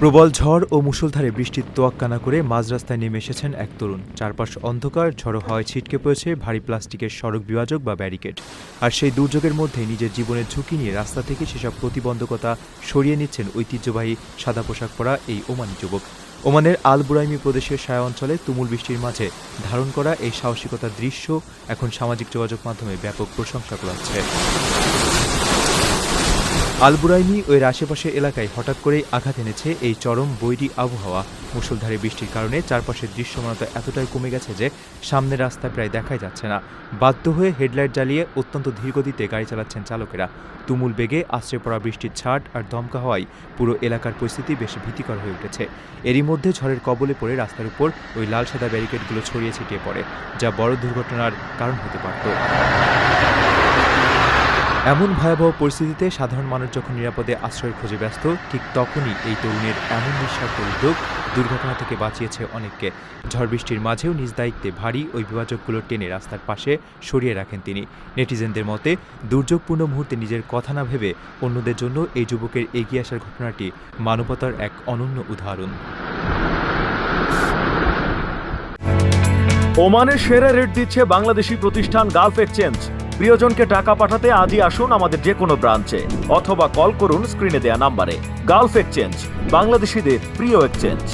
প্রবল ঝড় ও মুষলধারে বৃষ্টির তোয়াক্কা না করে মাঝ রাস্তায় নেমে এসেছেন এক তরুণ। চারপাশ অন্ধকার, ঝড়ো হাওয়ায় ছিটকে পড়েছে ভারী প্লাস্টিকের সড়ক বিভাজক বা ব্যারিকেড। আর সেই দুর্যোগের মধ্যেই নিজের জীবনের ঝুঁকি নিয়ে রাস্তা থেকে সেসব প্রতিবন্ধকতা সরিয়ে নিচ্ছেন ঐতিহ্যবাহী সাদা পোশাক পরা এই ওমানি যুবক। ওমানের আল বুরাইমি প্রদেশের সায়া অঞ্চলে তুমুল বৃষ্টির মাঝে ধারণ করা এই সাহসিকতার দৃশ্য এখন সামাজিক যোগাযোগ মাধ্যমে ব্যাপক প্রশংসা কুড়াচ্ছে। আল বুরাইমি ও এর আশেপাশের এলাকায় হঠাৎ করেই আঘাত এনেছে এই চরম বৈরী আবহাওয়া। মুষলধারে বৃষ্টির কারণে চারপাশের দৃশ্যমানতা এতটাই কমে গেছে যে সামনের রাস্তায় প্রায় দেখাই যাচ্ছে না। বাধ্য হয়ে হেডলাইট জ্বালিয়ে অত্যন্ত ধীরগতিতে গাড়ি চালাচ্ছেন চালকেরা। তুমুল বেগে আছড়ে পড়া বৃষ্টির ছাট আর দমকা হওয়ায় পুরো এলাকার পরিস্থিতি বেশ ভীতিকর হয়ে উঠেছে। এরই মধ্যে ঝড়ের কবলে পড়ে রাস্তার উপর ওই লাল সাদা ব্যারিকেডগুলো ছড়িয়ে ছিটিয়ে পড়ে, যা বড় দুর্ঘটনার কারণ হতে পারত। এমন ভয়াবহ পরিস্থিতিতে সাধারণ মানুষ যখন নিরাপদে আশ্রয়ের খোঁজে ব্যস্ত, ঠিক তখনই এই তরুণের এমন নিঃস্বার্থ উদ্যোগ দুর্ঘটনা থেকে বাঁচিয়েছে অনেককে। ঝড় বৃষ্টির মাঝেও নিজ দায়িত্বে ভারী ওই বিভাজকগুলো টেনে রাস্তার পাশে সরিয়ে রাখেন তিনি। নেটিজেনদের মতে, দুর্যোগপূর্ণ মুহূর্তে নিজের কথা না ভেবে অন্যদের জন্য এই যুবকের এগিয়ে আসার ঘটনাটি মানবতার এক অনন্য উদাহরণ। ওমানের সেরা রেট দিচ্ছে বাংলাদেশি প্রতিষ্ঠান গালফ এক্সচেঞ্জ। প্রিয়জনকে টাকা পাঠাতে আজই আসুন আমাদের যে কোনো ব্রাঞ্চে অথবা কল করুন স্ক্রিনে দেয়া নাম্বারে। গালফ এক্সচেঞ্জ, বাংলাদেশিদের প্রিয় এক্সচেঞ্জ।